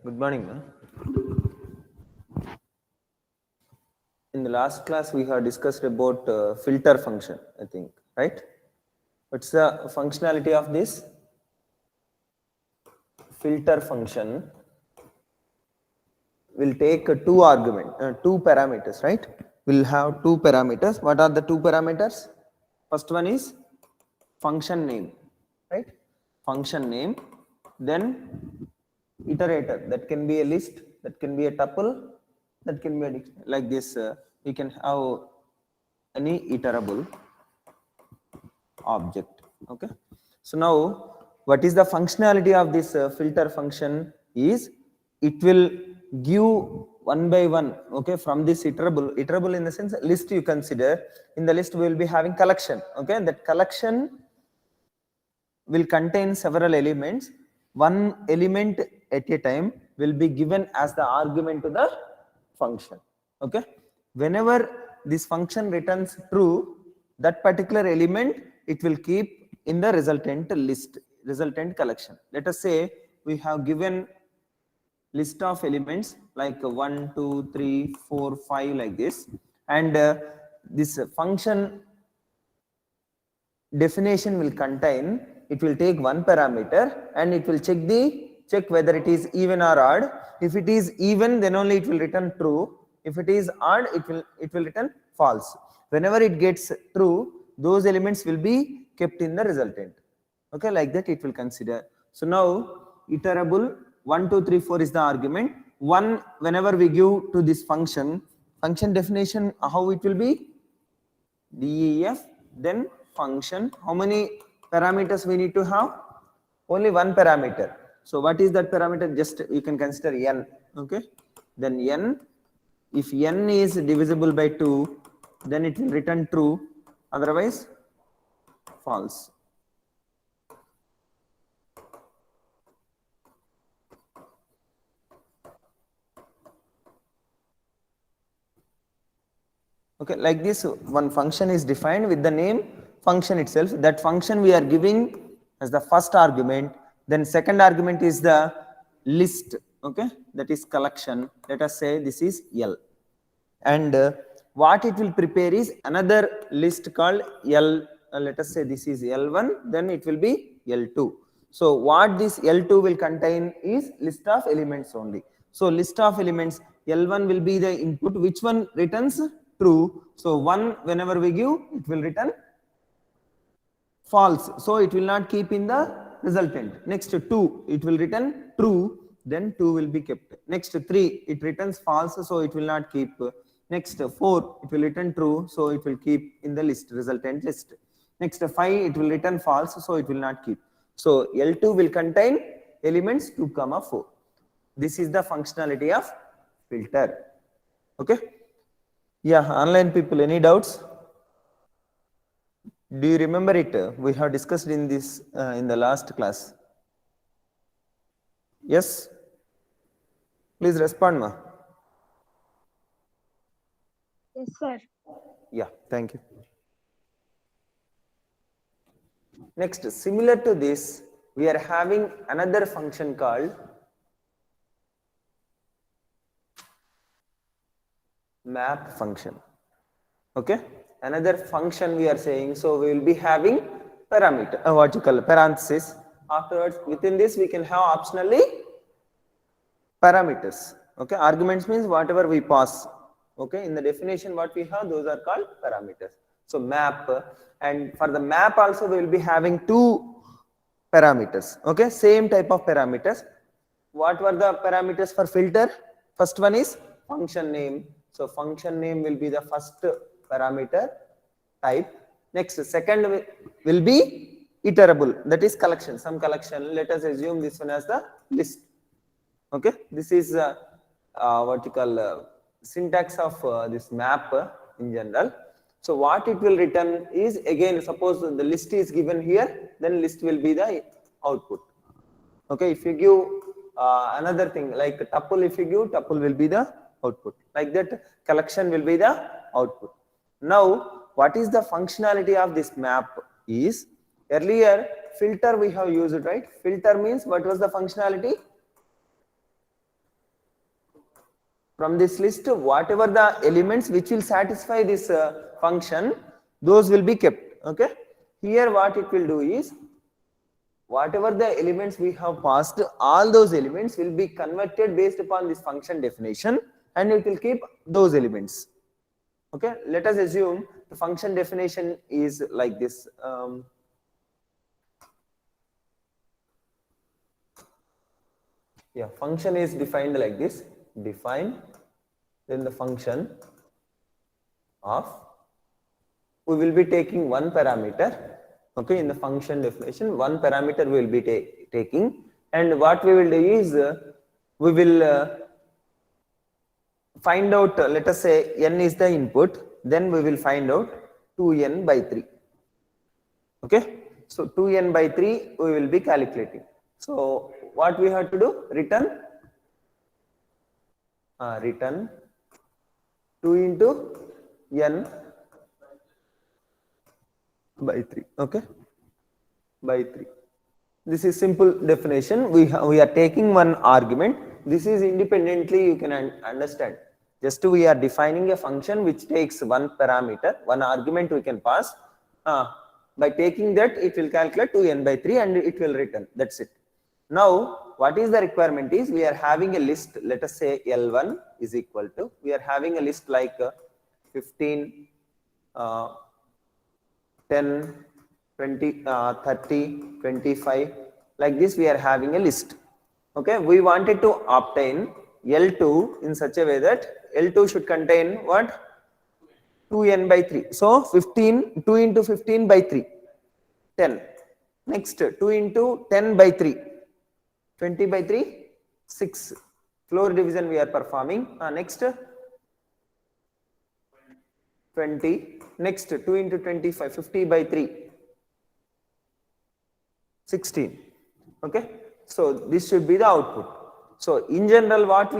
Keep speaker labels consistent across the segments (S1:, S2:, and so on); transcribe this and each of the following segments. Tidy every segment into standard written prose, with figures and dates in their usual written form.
S1: Good morning, ma'am. In the last class, we have discussed about filter function, I think, right? What's the functionality of this filter function? Will take two parameters, right? We'll have two parameters. What are the two parameters? First one is function name, right? Function name, then iterator. That can be a list, that can be a tuple, that can be a dictionary. Like this, we can have any iterable object. Okay. So now, what is the functionality of this filter function? Is it will give one by one. Okay, from this iterable in the sense list you consider. In the list we will be having collection. Okay, that collection will contain several elements. One element at a time will be given as the argument to the function. Okay, whenever this function returns true, that particular element it will keep in the resultant list, resultant collection. Let us say we have given list of elements like 1 2 3 4 5 like this, and this function definition will contain, it will take one parameter and it will check whether it is even or odd. If it is even, then only it will return true. If it is odd, it will return false. Whenever it gets true, those elements will be kept in the resultant. Okay, like that it will consider. So now iterable 1 2 3 4 is the argument. One, whenever we give to this function definition, how it will be? DEF, then function. How many parameters we need to have? Only one parameter. So what is that parameter? Just you can consider n. Okay, then n, if n is divisible by 2, then it will return true, otherwise false. Okay, like this one function is defined with the name function itself. That function we are giving as the first argument, then second argument is the list. Okay, that is collection. Let us say this is L, and what it will prepare is another list called L. Let us say this is L1, then it will be L2. So what this L2 will contain is list of elements only. So list of elements, L1 will be the input. Which one returns true? So 1, whenever we give, it will return false. So it will not keep in the resultant. Next 2, it will return true, then 2 will be kept. Next 3, it returns false, so it will not keep. Next 4, it will return true, so it will keep in the list, resultant list. Next 5, it will return false, so it will not keep. So L2 will contain elements 2, 4. This is the functionality of filter. Okay. Yeah, online people, any doubts? Do you remember it? We have discussed in this in the last class. Yes? Please respond, ma.
S2: Yes, sir.
S1: Yeah, thank you. Next, similar to this, we are having another function called map function. Okay, another function we are saying. So we will be having parameter, what you call parenthesis. Afterwards, within this we can have optionally parameters. Okay, arguments means whatever we pass. Okay, in the definition what we have, those are called parameters. So map, and for the map also we will be having two parameters. Okay, same type of parameters. What were the parameters for filter? First one is function name. So function name will be the first parameter type. Next, second will be iterable, that is collection, some collection. Let us assume this one as the list. Okay, this is what you call syntax of this map in general. So what it will return is, again, suppose the list is given here, then list will be the output. Okay, if you give another thing like tuple, if you give tuple will be the output. Like that, collection will be the output. Now, what is the functionality of this map is, earlier filter we have used, right? Filter means what was the functionality? From this list, whatever the elements which will satisfy this function, those will be kept. Okay, here what it will do is, whatever the elements we have passed, all those elements will be converted based upon this function definition, and it will keep those elements. Okay, let us assume the function definition is like this. Yeah, function is defined like this. Define, then the function of, we will be taking one parameter. Okay, in the function definition, one parameter we will be taking, and what we will do is, we will find out, let us say n is the input, then we will find out 2n by 3. Okay, so 2n by 3 we will be calculating. So what we have to do? Return 2 into n by 3. Okay, by 3. This is simple definition. We are taking one argument. This is independently, you can understand. Just we are defining a function which takes one parameter, one argument we can pass. By taking that, it will calculate 2n by 3 and it will return. That's it. Now, what is the requirement is, we are having a list. Let us say L1 is equal to, we are having a list like 15, 10, 20, 30, 25, like this we are having a list. Okay, we wanted to obtain L2 in such a way that L2 should contain what? 2n by 3. So 15, 2 into 15 by 3, 10. Next, 2 into 10 by 3, 20 by 3, 6. Floor division we are performing. Next, 20. Next, 2 into 25, 50 by 3, 16. Okay, so this should be the output. So in general, what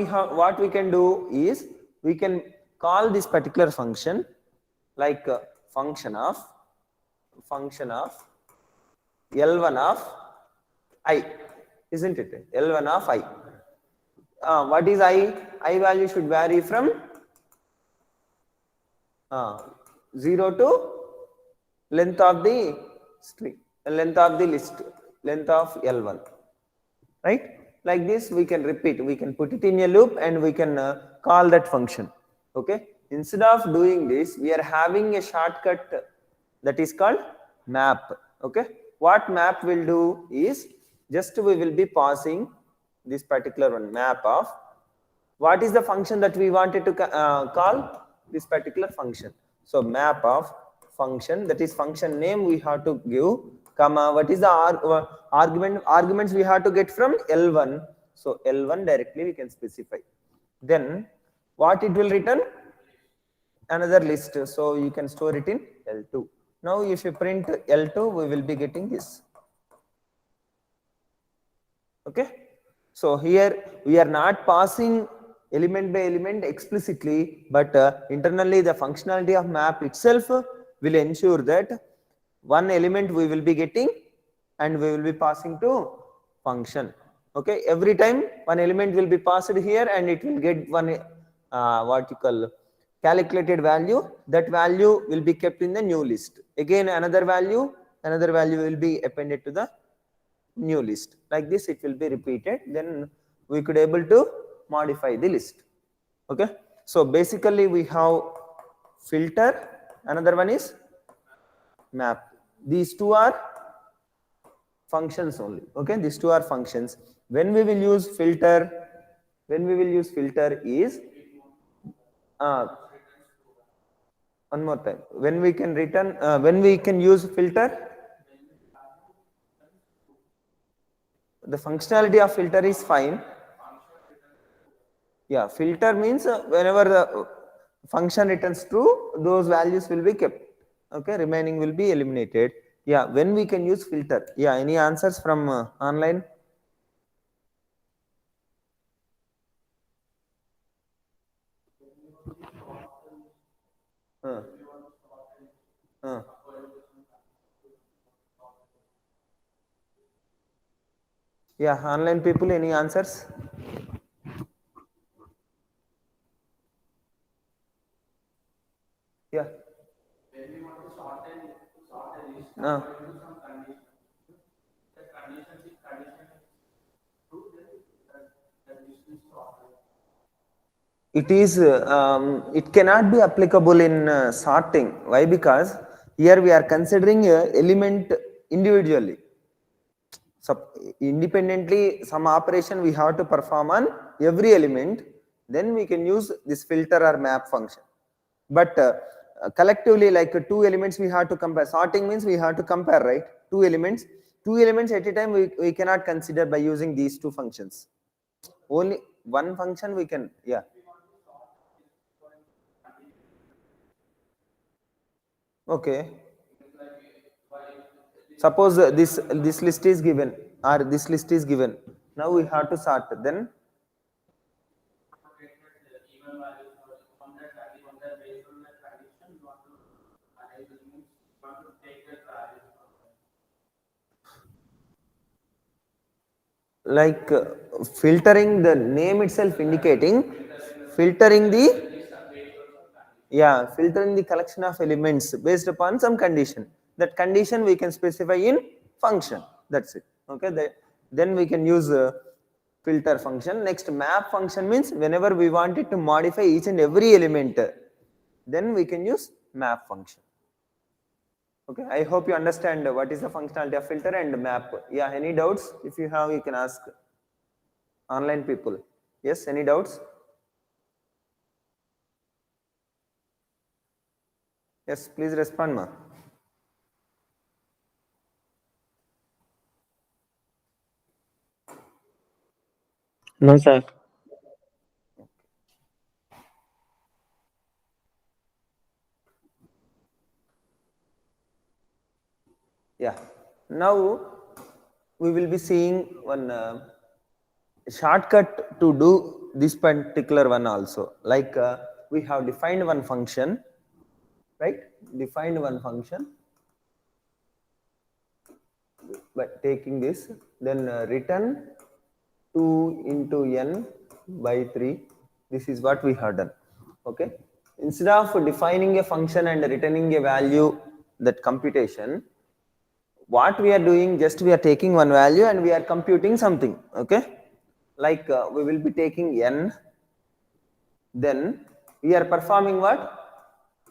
S1: we can do is, we can call this particular function like function of L1 of I, isn't it? L1 of I. What is I? I value should vary from 0 to length of the string, length of the list, length of L1, right? Like this we can repeat, we can put it in a loop and we can call that function. Okay, instead of doing this, we are having a shortcut that is called map. Okay, what map will do is, just we will be passing this particular one, map of, what is the function that we wanted to call? This particular function. So map of function, that is function name we have to give, comma, what is the arguments we have to get from L1. So L1 directly we can specify. Then what it will return? Another list. So you can store it in L2. Now if you print L2, we will be getting this. Okay, so here we are not passing element by element explicitly, but internally the functionality of map itself will ensure that one element we will be getting and we will be passing to function. Okay, every time one element will be passed here and it will get one what you call calculated value. That value will be kept in the new list. Again another value will be appended to the new list. Like this it will be repeated, then we could able to modify the list. Okay, so basically we have filter, another one is map. These two are functions only. Okay, these two are functions. When we will use filter, is one more time, when we can return, when we can use filter, the functionality of filter is fine. Yeah, filter means whenever the function returns true, those values will be kept. Okay, remaining will be eliminated. Yeah, when we can use filter. Yeah, any answers from online? Yeah, online people, any answers? Yeah. Uh, it cannot be applicable in sorting. Why? Because here we are considering a element individually. So independently, some operation we have to perform on every element, then we can use this filter or map function. But collectively, like two elements we have to compare. Sorting means we have to compare, right? Two elements at a time we cannot consider by using these two functions. Only one function we can, yeah. Okay. Suppose this list is given or this list is given. Now we have to sort. Then like filtering, the name itself indicating filtering the, yeah, filtering the collection of elements based upon some condition. That condition we can specify in function. That's it. Okay. Then we can use filter function. Next, map function means whenever we wanted to modify each and every element, then we can use map function. Okay. I hope you understand what is the functionality of filter and map. Yeah. Any doubts? If you have, you can ask online people. Yes. Any doubts? Yes. Please respond, ma.
S2: No, sir.
S1: Yeah. Now we will be seeing one shortcut to do this particular one also. Like we have defined one function, right? Defined one function by taking this, then return 2 into n by 3. This is what we have done. Okay. Instead of defining a function and returning a value, that computation, what we are doing, just we are taking one value and we are computing something. Okay. Like we will be taking n, then we are performing what?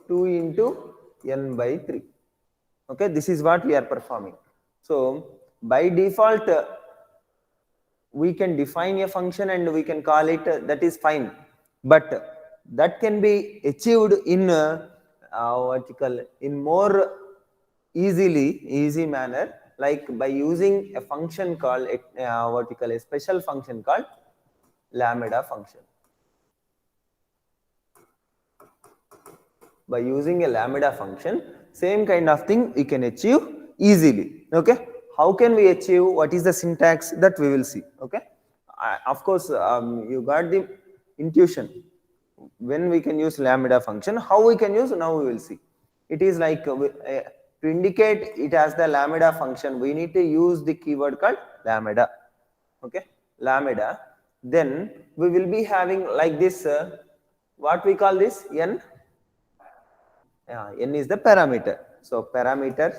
S1: 2 into n by 3. Okay. This is what we are performing. So by default, we can define a function and we can call it, that is fine, but that can be achieved in what you call, in more easy manner, like by using a function called what you call, a special function called lambda function. By using a lambda function, same kind of thing we can achieve easily. Okay. How can we achieve? What is the syntax? That we will see. Okay. Of course, you got the intuition when we can use lambda function. How we can use? Now we will see. It is like to indicate it as the lambda function, we need to use the keyword called lambda. Okay. Lambda. Then we will be having like this, what we call this, n. Yeah, n is the parameter. So parameter,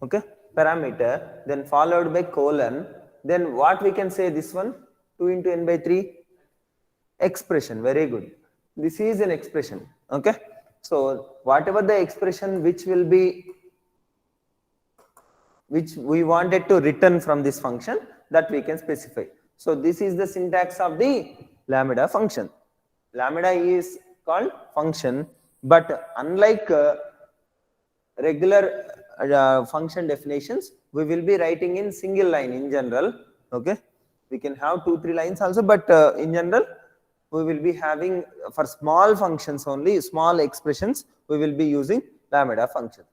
S1: okay, parameter, then followed by colon. Then what we can say, this one, 2 into n by 3, expression. Very good. This is an expression. Okay. So whatever the expression which will be, which we wanted to return from this function, that we can specify. So this is the syntax of the lambda function. Lambda is called function, but unlike regular function definitions, we will be writing in single line in general. Okay. We can have 2-3 lines also, but in general, we will be having, for small functions only, small expressions, we will be using lambda function.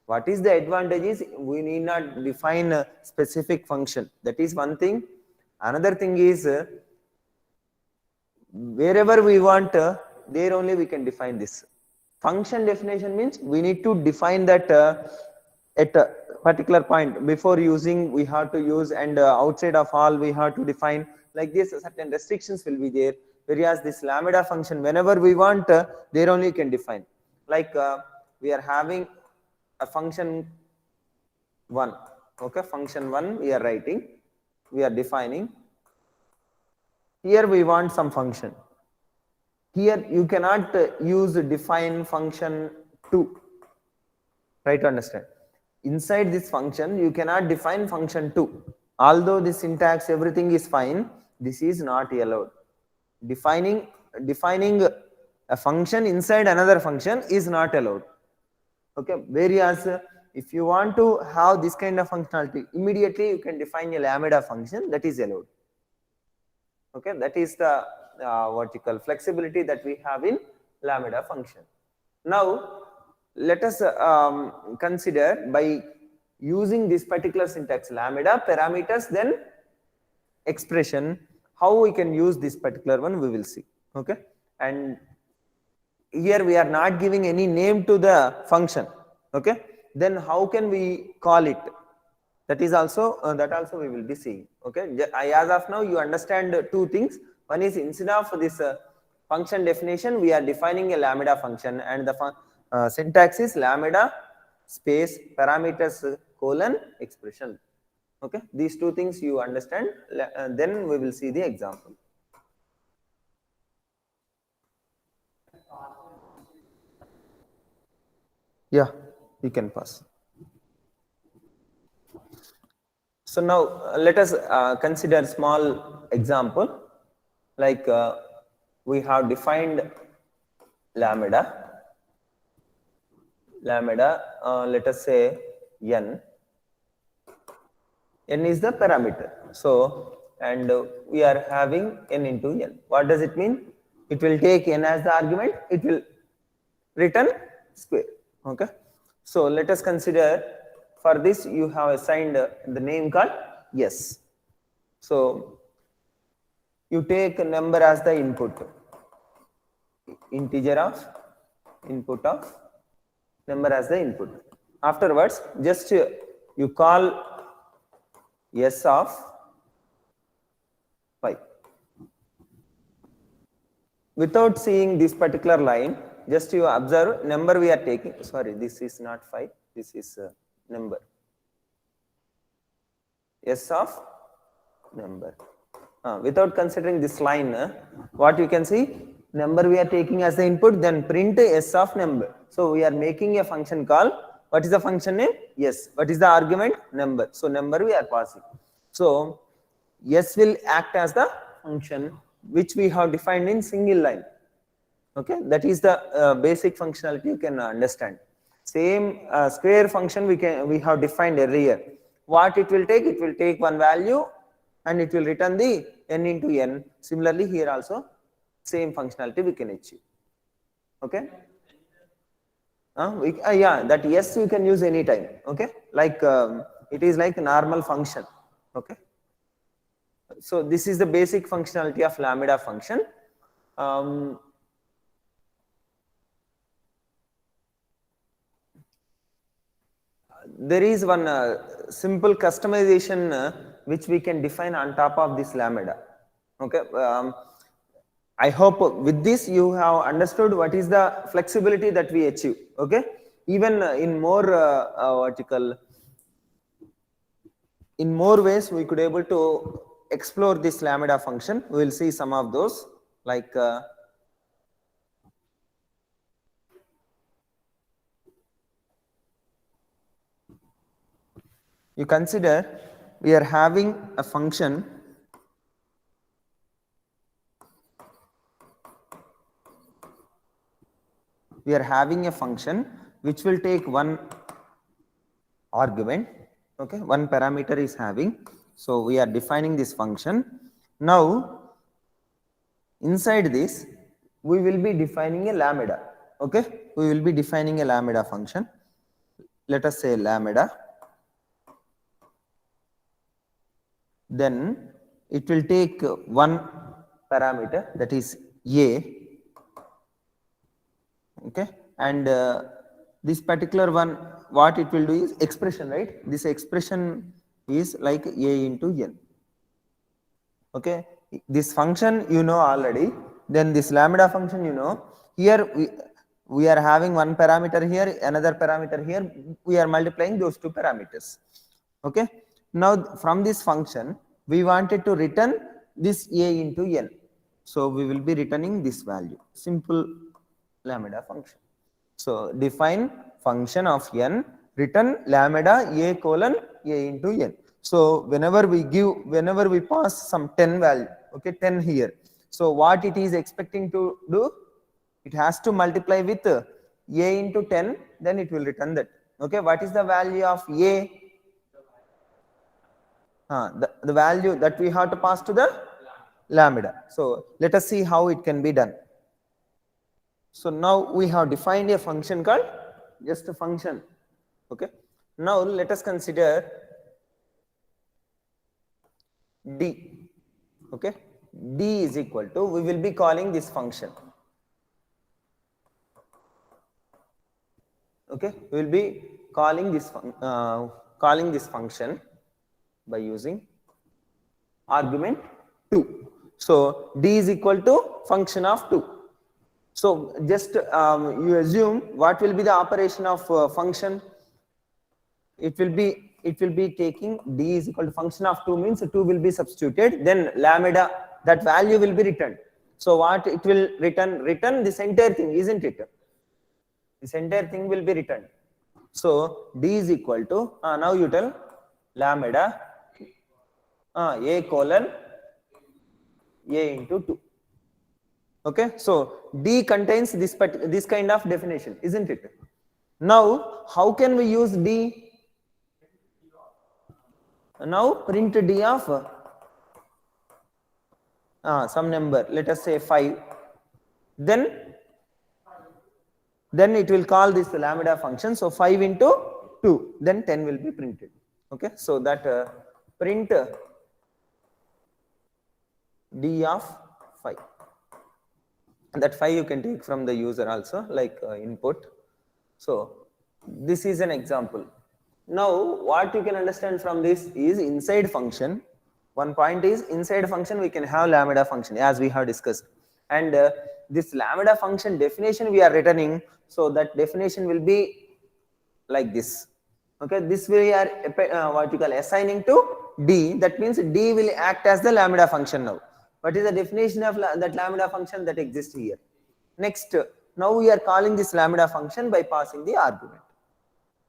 S1: What is the advantage is, we need not define a specific function. That is one thing. Another thing is, wherever we want, there only we can define this. Function definition means we need to define that at a particular point. Before using, we have to use, and outside of all, we have to define. Like this, certain restrictions will be there. whereas this lambda function, whenever we want, there only you can define. Like we are having a function 1, okay, function 1 we are writing, we are defining. Here we want some function. Here you cannot use define function 2. Try to understand. Inside this function, you cannot define function 2. Although the syntax, everything is fine, this is not allowed. Defining a function inside another function is not allowed. Okay, whereas if you want to have this kind of functionality, immediately you can define a lambda function, that is allowed. Okay, that is the vertical flexibility that we have in lambda function. Now let us consider, by using this particular syntax, lambda, parameters, then expression, how we can use this particular one we will see. Okay, and here we are not giving any name to the function. Okay, then how can we call it? That is also that also we will be seeing. Okay, as of now you understand two things. One is, instead of this function definition, we are defining a lambda function, and the syntax is lambda space parameters colon expression. Okay, these two things you understand, then we will see the example. Yeah, you can pass. So now let us consider small example. Like we have defined lambda, let us say n is the parameter. So, and we are having n into n. What does it mean? It will take n as the argument, it will return square. Okay, so let us consider, for this you have assigned the name called s. So you take a number as the input, integer of input of number as the input. Afterwards, just you call s of 5. Without seeing this particular line, just you observe number we are taking. Sorry, this is not 5, this is number. S of number. Without considering this line, what you can see, number we are taking as the input, then print s of number. So we are making a function call. What is the function name? Yes. What is the argument? Number. So number we are passing. So s will act as the function which we have defined in single line. Okay, that is the basic functionality you can understand. Same square function we have defined earlier. What it will take one value and it will return the n into n. Similarly here also same functionality we can achieve. Okay, yeah, that yes you can use anytime. Okay, like it is like a normal function. Okay, so this is the basic functionality of lambda function. There is one simple customization which we can define on top of this lambda. Okay, I hope with this you have understood what is the flexibility that we achieve. Okay, even in more vertical, in more ways we could able to explore this lambda function. We will see some of those, like you consider we are having a function which will take one argument. Okay, one parameter is having. So we are defining this function. Now inside this we will be defining a lambda. Okay, we will be defining a lambda function. Let us say lambda. Then it will take one parameter, that is a. Okay, and this particular one, what it will do is expression, right? This expression is like a into n. Okay, this function you know already. Then this lambda function, you know, here we are having one parameter here, another parameter here, we are multiplying those two parameters. Okay. Now from this function, we wanted to return this a into n. So we will be returning this value, simple lambda function. So define function of n, return lambda a colon a into n. So whenever we pass some 10 value, okay, 10 here. So what it is expecting to do, it has to multiply with a into 10, then it will return that. Okay, what is the value of a? The value that we have to pass to the lambda. So let us see how it can be done. So now we have defined a function called just a function. Okay. Now let us consider d. Okay. D is equal to, we will be calling this function. Okay. We will be calling this function by using argument 2. So d is equal to function of 2. So just you assume what will be the operation of function. It will be taking d is equal to function of 2 means 2 will be substituted, then lambda, that value will be returned. So what it will return this entire thing, isn't it? This entire thing will be returned. So d is equal to, now you tell, lambda a colon a into 2. Okay, so d contains this kind of definition, isn't it? Now how can we use d? Now print d of some number, let us say 5. Then it will call this lambda function. So 5 into 2, then 10 will be printed. Okay, so that print d of 5. That 5 you can take from the user also, like input. So this is an example. Now what you can understand from this is inside function. One point is inside function we can have lambda function as we have discussed, and this lambda function definition we are returning. So that definition will be like this. Okay, this we are what you call assigning to d. That means d will act as the lambda function now. What is the definition of that lambda function that exists here? Next, now we are calling this lambda function by passing the argument.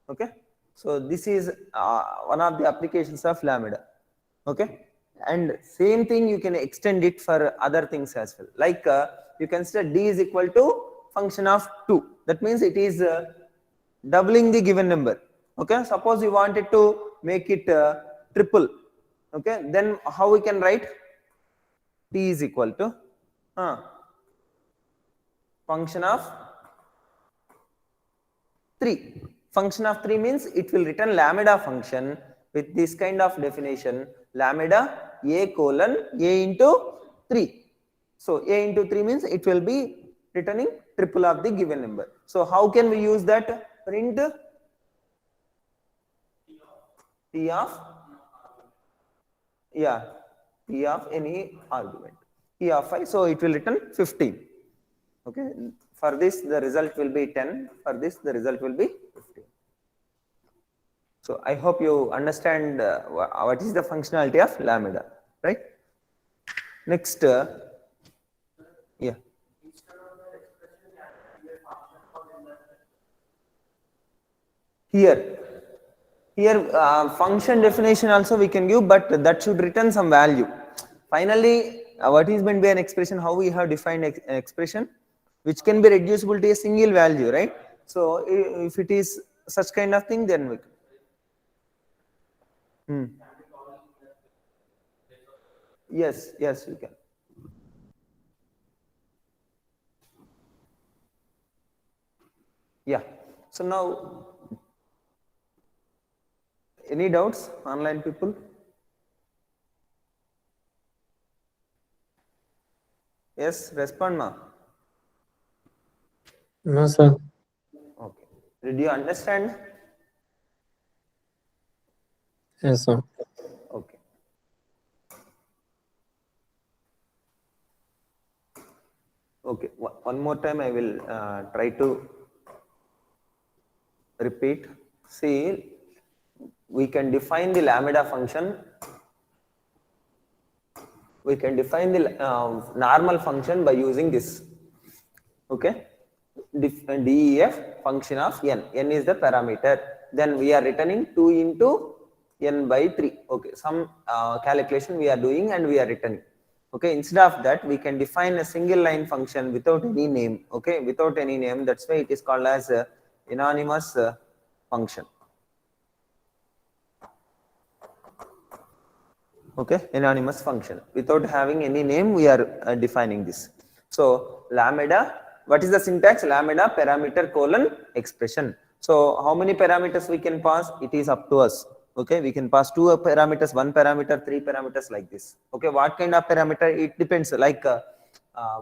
S1: Okay, so this is one of the applications of lambda. Okay, and same thing you can extend it for other things as well. Like you consider d is equal to function of 2. That means it is doubling the given number. Okay, suppose you wanted to make it triple. Okay, then how we can write? T is equal to function of 3. Function of 3 means it will return lambda function with this kind of definition, lambda a colon a into 3. So a into 3 means it will be returning triple of the given number. So how can we use that? Print t of t of any argument, t of 5. So it will return 15. Okay, for this the result will be 10. For this the result will be 15. So I hope you understand what is the functionality of lambda, right? Next, yeah. Here function definition also we can give, but that should return some value. Finally, what is meant by an expression? How we have defined an expression which can be reducible to a single value, right? So if it is such kind of thing, then we can. Yes, you can. Yeah. So now, any doubts, online people? Yes, respond, ma.
S2: No, sir.
S1: Okay. Did you understand?
S2: Yes, sir.
S1: Okay. Okay, one more time I will try to repeat. See, we can define the lambda function. We can define the normal function by using this. Okay, def function of n. N is the parameter. Then we are returning 2 into n by 3. Okay, some calculation we are doing and we are returning. Okay, instead of that, we can define a single line function without any name. Okay, without any name. That's why it is called as anonymous function. Okay, anonymous function. Without having any name, we are defining this. So lambda, what is the syntax? Lambda parameter colon expression. So how many parameters we can pass? It is up to us. Okay, we can pass 2 parameters, 1 parameter, 3 parameters like this. Okay, what kind of parameter? It depends. Like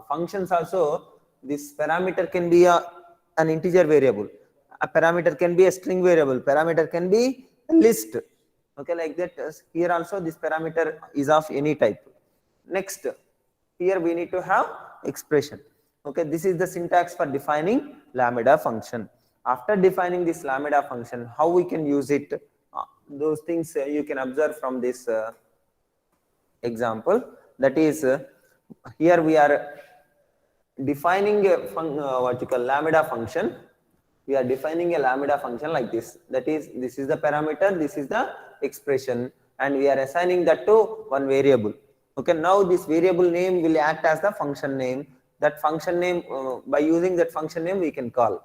S1: functions also, this parameter can be an integer variable. A parameter can be a string variable. Parameter can be a list. Okay, like that. Here also this parameter is of any type. Next, here we need to have expression. Okay, this is the syntax for defining lambda function. After defining this lambda function, how we can use it? Those things you can observe from this example. That is, here we are defining a lambda function. We are defining a lambda function like this. That is, this is the parameter, this is the expression, and we are assigning that to one variable. Okay, now this variable name will act as the function name. That function name, by using that function name, we can call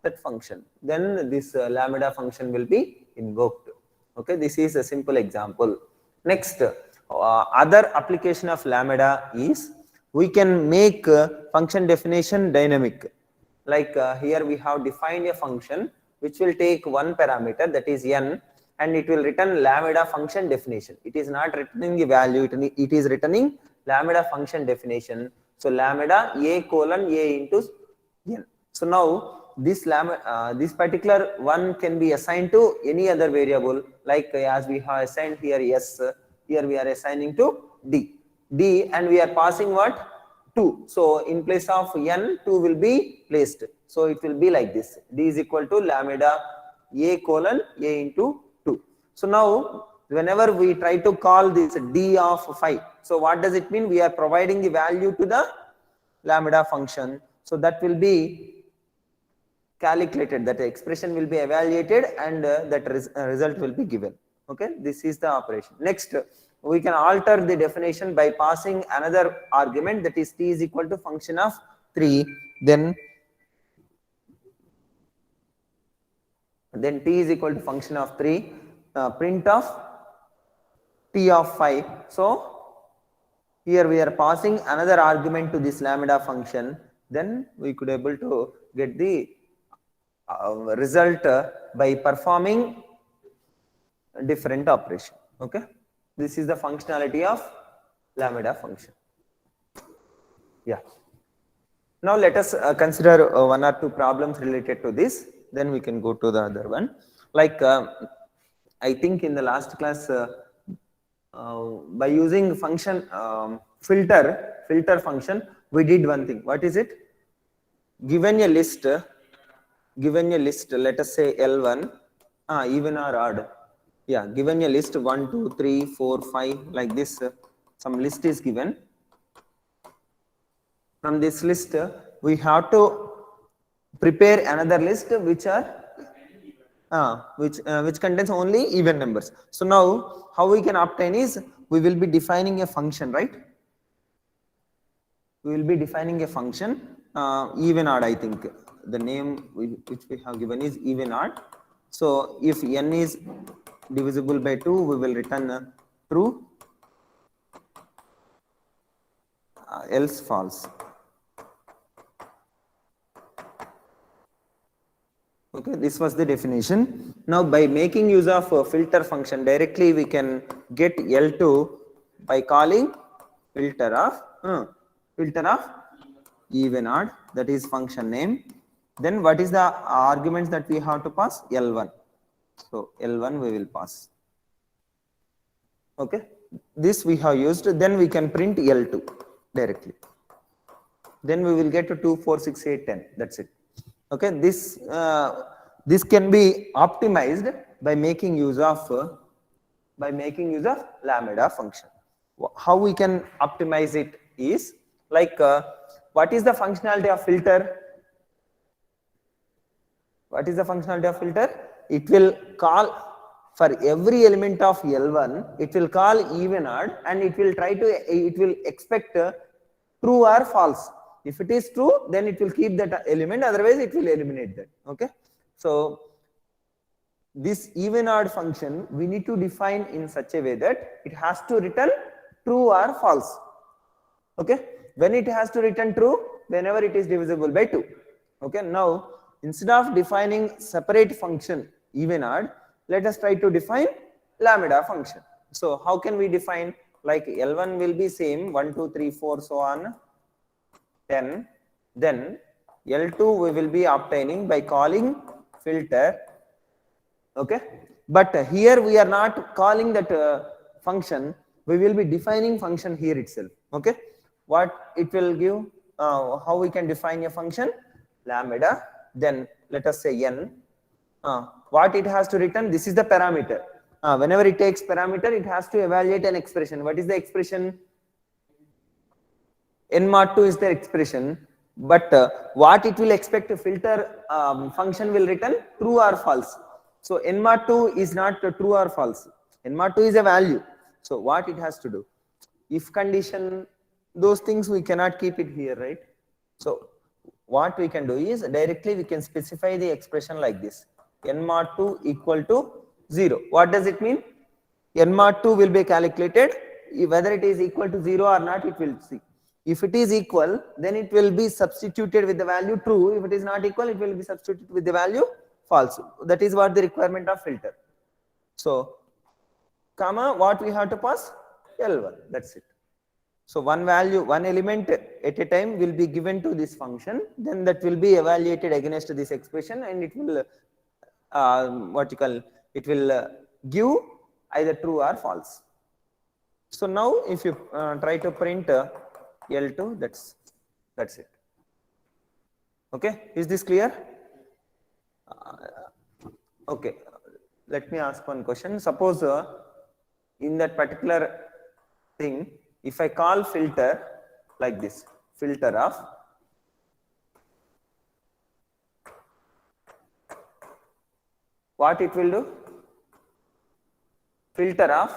S1: that function. Then this lambda function will be invoked. Okay, this is a simple example. Next, other application of lambda is we can make function definition dynamic. Like here we have defined a function which will take one parameter, that is n, and it will return lambda function definition. It is not returning the value, it is returning lambda function definition. So lambda a colon a into n. So now this this particular one can be assigned to any other variable, like as we have assigned here s, here we are assigning to d, and we are passing what? 2. So in place of n, 2 will be placed. So it will be like this. D is equal to lambda a colon a into 2. So now whenever we try to call this d of 5, so what does it mean? We are providing the value to the lambda function. So that will be calculated, that expression will be evaluated, and that result will be given. Okay, this is the operation. Next, we can alter the definition by passing another argument, that is t is equal to function of 3, then t is equal to function of 3, print of t of 5. So here we are passing another argument to this lambda function, then we could able to get the result by performing different operation. Okay, this is the functionality of lambda function. Yeah, now let us consider one or two problems related to this, then we can go to the other one. Like I think in the last class, by using function filter function, we did one thing. What is it? Given a list, let us say L1, even or odd. Yeah, given a list 1, 2, 3, 4, 5, like this, some list is given. From this list, we have to prepare another list which are which contains only even numbers. So now how we can obtain is, we will be defining a function, right? We will be defining a function even odd. I think the name which we have given is even odd. So if n is divisible by 2, we will return true, else false. Okay, this was the definition. Now by making use of a filter function, directly we can get L2 by calling filter of even odd, that is function name. Then what is the arguments that we have to pass? L1. So L1 we will pass. Okay, this we have used. Then we can print L2 directly. then we will get to 2, 4, 6, 8, 10. That's it. Okay, this can be optimized by making use of lambda function. How we can optimize it is like what is the functionality of filter? What is the functionality of filter? It will call for every element of L1, it will call even odd and it will expect true or false. If it is true, then it will keep that element, otherwise it will eliminate that. Okay. So this even odd function we need to define in such a way that it has to return true or false. Okay. When it has to return true, whenever it is divisible by 2. Okay. Now instead of defining separate function even odd, let us try to define lambda function. So how can we define? Like L1 will be same 1, 2, 3, 4, so on 10. Then L2 we will be obtaining by calling filter. Okay, but here we are not calling that function. We will be defining function here itself. Okay, what it will give? How we can define a function? Lambda. Then let us say n. What it has to return? This is the parameter. Whenever it takes parameter, it has to evaluate an expression. What is the expression? N mod 2 is the expression, but what it will expect to filter function will return true or false. So n mod 2 is not true or false. N mod 2 is a value. So what it has to do? If condition, those things we cannot keep it here, right? So what we can do is directly we can specify the expression like this. N mod 2 equal to 0. What does it mean? N mod 2 will be calculated. Whether it is equal to 0 or not, it will see. If it is equal, then it will be substituted with the value true. If it is not equal, it will be substituted with the value false. That is what the requirement of filter. So, comma, what we have to pass? L1. That's it. So one value, one element at a time will be given to this function. Then that will be evaluated against this expression, and it will it will give either true or false. So now, if you try to print L2, that's it. Okay, is this clear? Okay, let me ask one question. Suppose in that particular thing, if I call filter like this, filter of what it will do? Filter of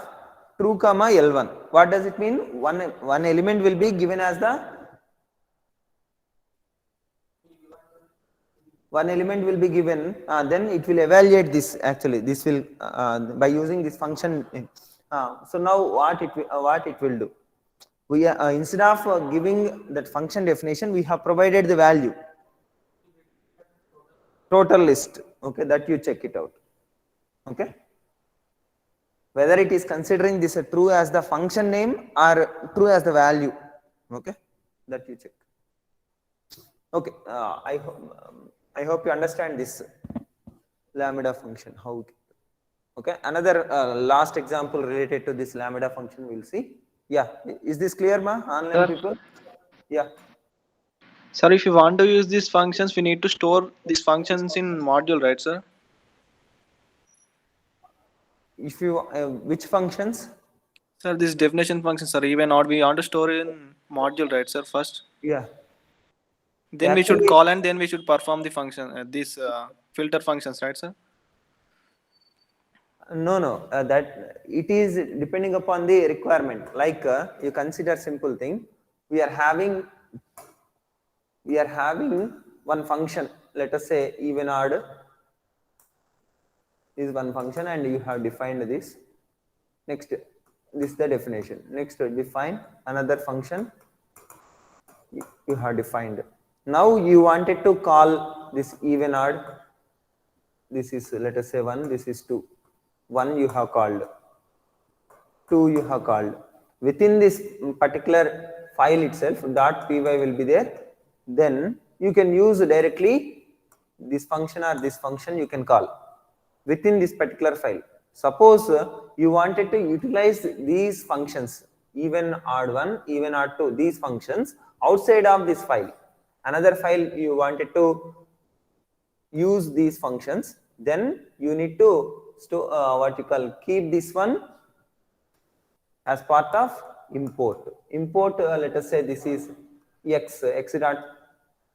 S1: true comma L1. What does it mean? One element will be given as the then it will evaluate this. Actually, this will by using this function. So now what it will do? We instead of giving that function definition, we have provided the value total list. Okay, that you check it out. Okay, whether it is considering this true as the function name or true as the value. Okay, that you check. Okay, I hope you understand this lambda function. How? Okay, another last example related to this lambda function we'll see. Yeah, is this clear, ma? Online people? Yeah.
S3: Sir, if you want to use these functions, we need to store these functions in module, right, sir?
S1: If you which functions?
S3: Sir, this definition function, sir, even odd, we want to store in module, right, sir? First.
S1: Yeah.
S3: Then we should call and then we should perform the function, these filter functions, right, sir?
S1: No, that it is depending upon the requirement. Like you consider simple thing. We are having one function. Let us say even odd is one function, and you have defined this. Next, this is the definition. Next, define another function. You have defined. Now you wanted to call this even odd. This is, let us say 1. This is 2. 1 you have called, 2 you have called. Within this particular file itself, .py will be there. Then you can use directly this function or this function you can call within this particular file. Suppose you wanted to utilize these functions even odd 1, even odd 2, these functions outside of this file. Another file you wanted to use these functions, then you need to store what you call keep this one as part of import. Import, let us say this is x dot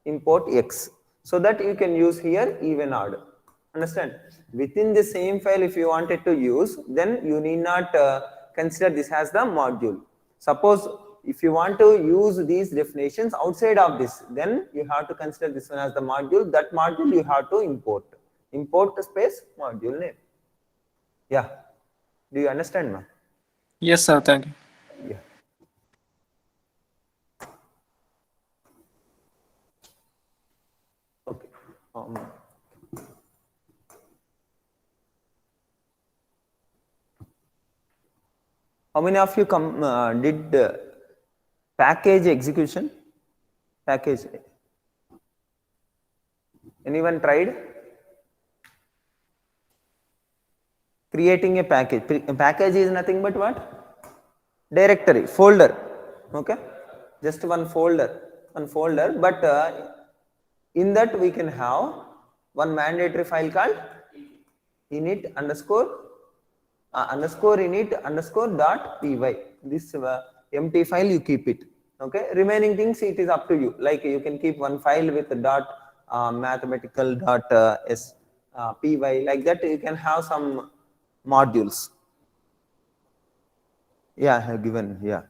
S1: import x, so that you can use here even odd. Understand? Within the same file, if you wanted to use, then you need not consider this as the module. Suppose if you want to use these definitions outside of this, then you have to consider this one as the module. That module you have to import. Import space module name. Yeah. Do you understand, ma'am?
S3: Yes, sir. Thank you.
S1: Yeah. Okay. How many of you did package execution? Package. Anyone tried? Creating a package. A package is nothing but what? Directory, folder. Okay. Just one folder. But in that we can have one mandatory file called init underscore init underscore dot py. This empty file you keep it. Okay. Remaining things it is up to you. Like you can keep one file with dot mathematical dot py, like that. You can have some modules. Yeah, I have given. Yeah.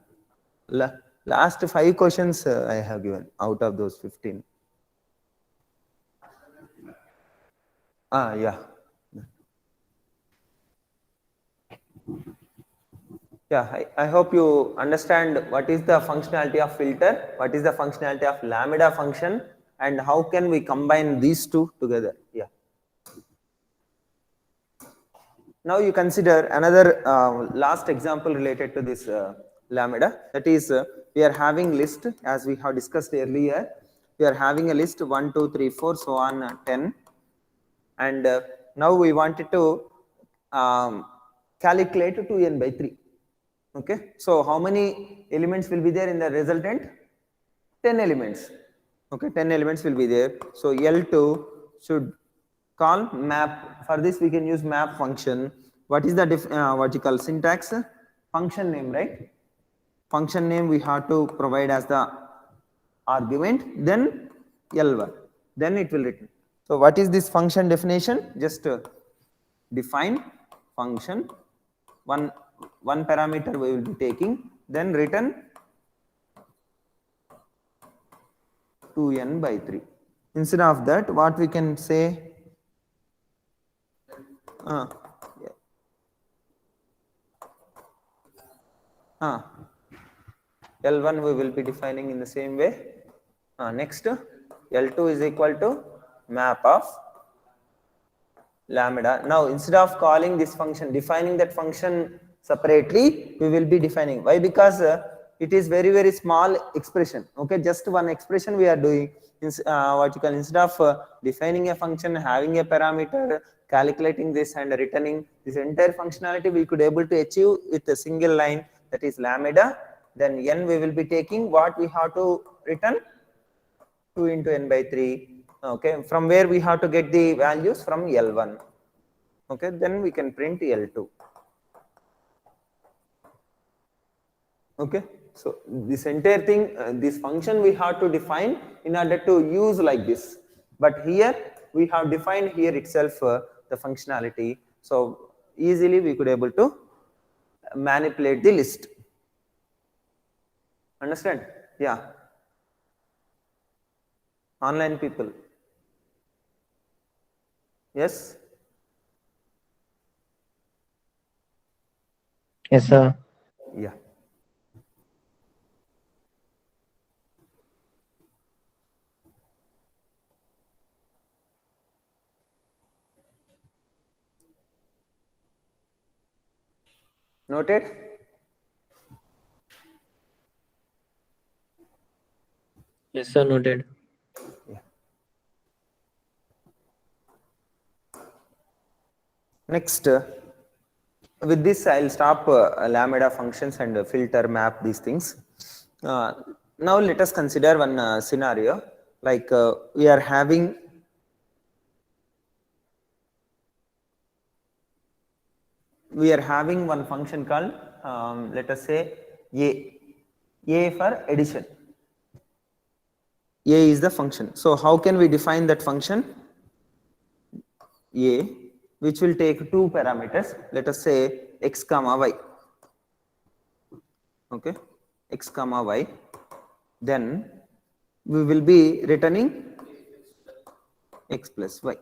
S1: Last 5 questions I have given out of those 15. Yeah. Yeah, I hope you understand what is the functionality of filter, what is the functionality of lambda function, and how can we combine these two together. Yeah. Now you consider another last example related to this lambda. That is, we are having list as we have discussed earlier. We are having a list 1, 2, 3, 4, so on 10, and now we wanted to calculate 2n by 3. Okay, so how many elements will be there in the resultant? 10 elements. Okay, 10 elements will be there. So L2 should call map. For this we can use map function. What is the what you call syntax? Function name, right? Function name we have to provide as the argument, then L1, then it will return. So what is this function definition? Just define function, one parameter we will be taking, then return 2n by 3. Instead of that, what we can say? L1 we will be defining in the same way. Next, L2 is equal to map of lambda. Now instead of calling this function, defining that function separately, we will be defining. Why? Because it is very small expression. Okay, just one expression we are doing. What you call, instead of defining a function, having a parameter, calculating this and returning this entire functionality, we could able to achieve with a single line, that is lambda. Then n we will be taking what we have to return, 2 into n by 3. Okay, from where we have to get the values? From L1. Okay, then we can print L2. Okay, so this entire thing, this function we have to define in order to use like this. But here we have defined here itself the functionality. So easily we could able to manipulate the list. Understand? Yeah. Online people. Yes?
S2: Yes, sir.
S1: Yeah. Noted?
S2: Yes, sir. Noted.
S1: Yeah. Next, with this, I'll stop lambda functions and filter map these things. Now let us consider one scenario, like we are having one function called, let us say a for addition. A is the function. So how can we define that function? A, which will take two parameters, let us say x comma y. Okay, x comma y. Then we will be returning x plus y.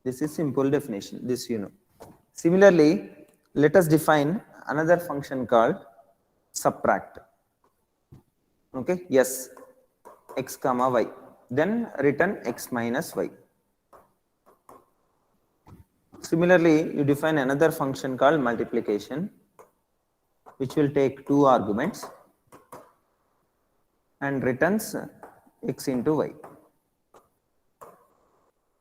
S1: This is simple definition, this you know. Similarly, let us define another function called subtract. Okay, yes, x comma y. Then return x minus y. Similarly, you define another function called multiplication, which will take two arguments and returns x into y.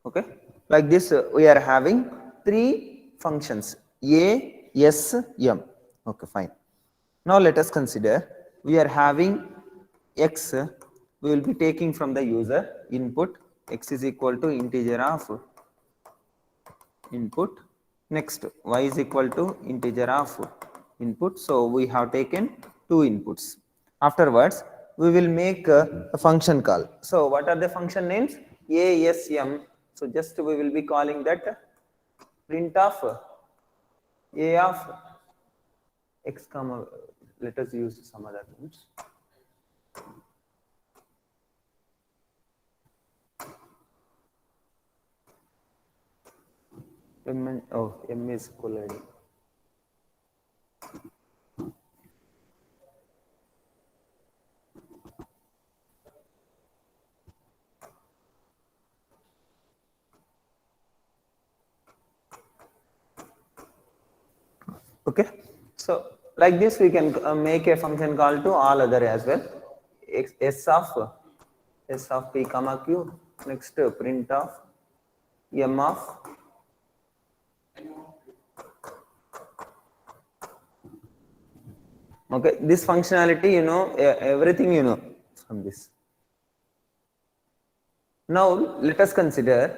S1: Okay, like this we are having three functions a, s, m. Okay, fine. Now let us consider we are having x, we will be taking from the user input, x is equal to integer of input. Next, y is equal to integer of input. So we have taken two inputs. Afterwards, we will make a function call. So what are the function names? A, S, M. So just we will be calling that print of a of x comma. Let us use some other names. M is colliding. Okay, so like this we can make a function call to all other as well. S of p comma q. Next, print of m of okay, this functionality you know, everything you know from this. Now let us consider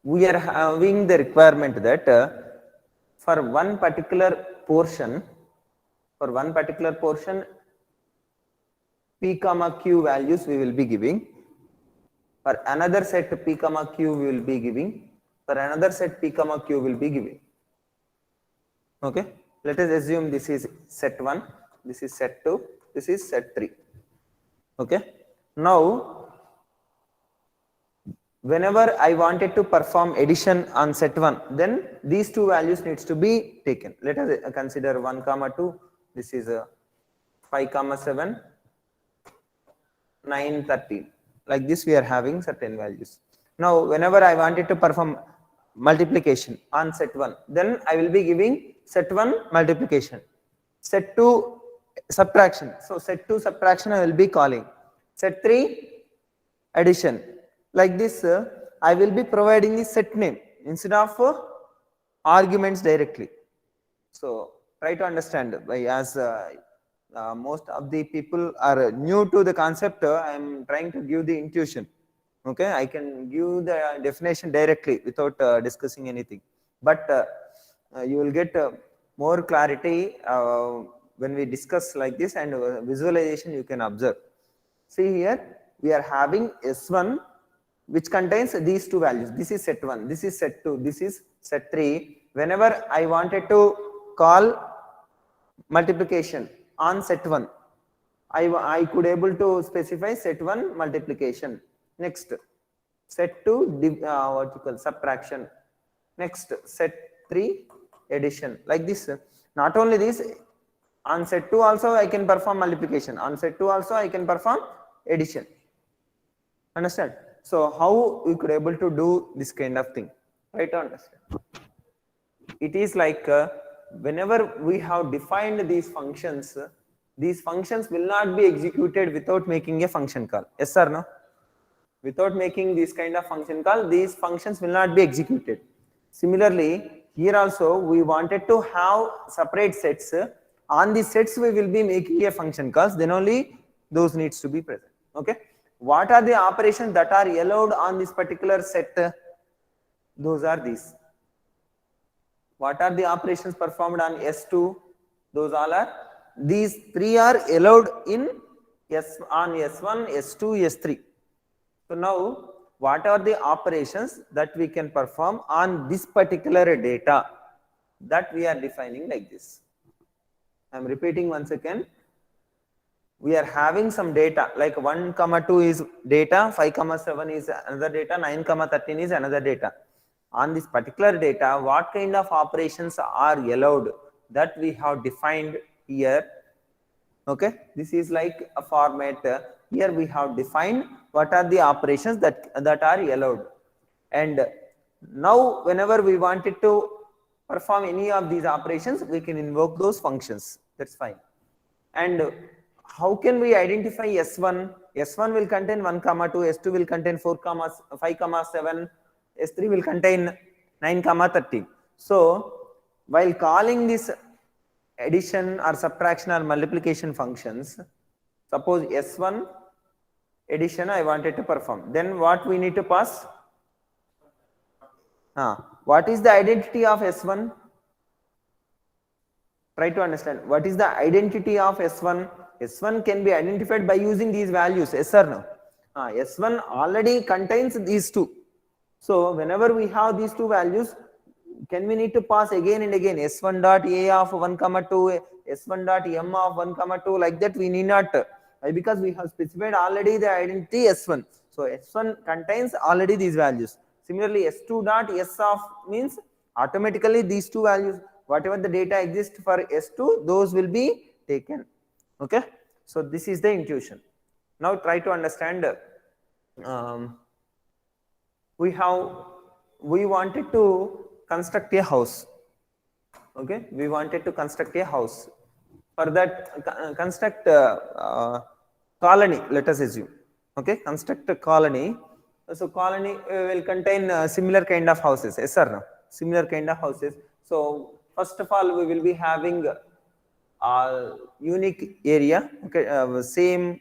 S1: we are having the requirement that for one particular portion, p comma q values we will be giving. For another set p comma q we will be giving. For another set p comma q will be giving. Okay, let us assume this is set 1, this is set 2, this is set 3. Okay, now whenever I wanted to perform addition on set 1, then these two values needs to be taken. Let us consider 1 comma 2, this is 5 comma 7, 9, 13. Like this we are having certain values. Now whenever I wanted to perform multiplication on set 1, then I will be giving set 1 multiplication, set 2 subtraction. So set 2 subtraction I will be calling, set 3 addition. Like this I will be providing the set name instead of arguments directly. So try to understand, as most of the people are new to the concept, I am trying to give the intuition. Okay, I can give the definition directly without discussing anything, but you will get more clarity when we discuss like this, and visualization you can observe. See here we are having S1 which contains these two values. This is set 1, this is set 2, this is set 3. Whenever I wanted to call multiplication on set 1, I could able to specify set 1 multiplication. Next, set 2 subtraction. Next, set 3 addition. Like this. Not only this, on set 2 also I can perform multiplication. On set 2 also I can perform addition. Understand? So how we could able to do this kind of thing? Try to understand. It is like whenever we have defined these functions will not be executed without making a function call. Yes or no? Without making this kind of function call, these functions will not be executed. Similarly, Here also we wanted to have separate sets. On these sets we will be making a function calls, then only those needs to be present. Okay. What are the operations that are allowed on this particular set? Those are these. What are the operations performed on S2? Those all are, these three are allowed in on S1, S2, S3. So now, what are the operations that we can perform on this particular data? That we are defining like this. I am repeating once again. We are having some data like 1, 2 is data, 5, 7 is another data, 9, 13 is another data. On this particular data, what kind of operations are allowed, that we have defined here. Okay, this is like a format. Here we have defined what are the operations that are allowed, and now whenever we wanted to perform any of these operations, we can invoke those functions. That's fine. And how can we identify S1? S1 will contain 1, 2, S2 will contain 4, 5, 7, S3 will contain 9, 13. So while calling this addition or subtraction or multiplication functions, suppose S1 addition I wanted to perform, then what we need to pass? What is the identity of S1? Try to understand. What is the identity of S1? S1 can be identified by using these values, yes or no? S1 already contains these two. So whenever we have these two values, can we need to pass again and again S1 dot A of 1, 2, S1 dot M of 1, 2, like that we need not. Why? Because we have specified already the identity S1. So S1 contains already these values. Similarly, S2 dot S of means automatically these two values, whatever the data exists for S2, those will be taken. Okay. So this is the intuition. Now try to understand. We wanted to construct a house. Okay, we wanted to construct a house. For that, construct a colony, let us assume. Okay, construct a colony. So colony will contain similar kind of houses, yes or no? Similar kind of houses. So first of all, we will be having a unique area. Okay, same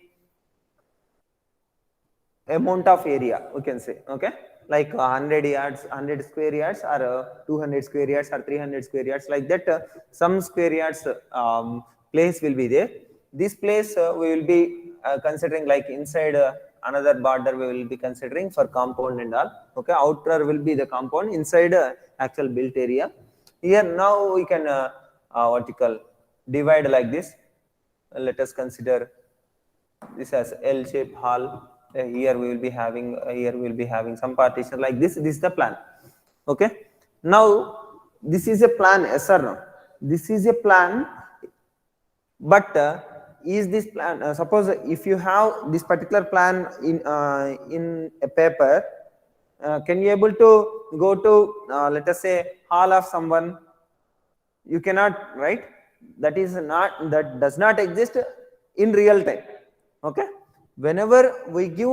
S1: amount of area, we can say. Okay, like 100 yards, 100 square yards, or 200 square yards, or 300 square yards, like that. Some square yards place will be there. This place we will be considering like inside another border we will be considering for compound and all. Okay, outer will be the compound, inside actual built area. Here now we can what you call divide like this. Let us consider this as L-shaped hall. Here we will be having some partition like this. This is the plan. Okay. Now this is a plan, yes or no? This is a plan, but is this plan? Suppose if you have this particular plan in a paper, can you able to go to let us say hall of someone? You cannot, right? That does not exist in real time. Okay, whenever we give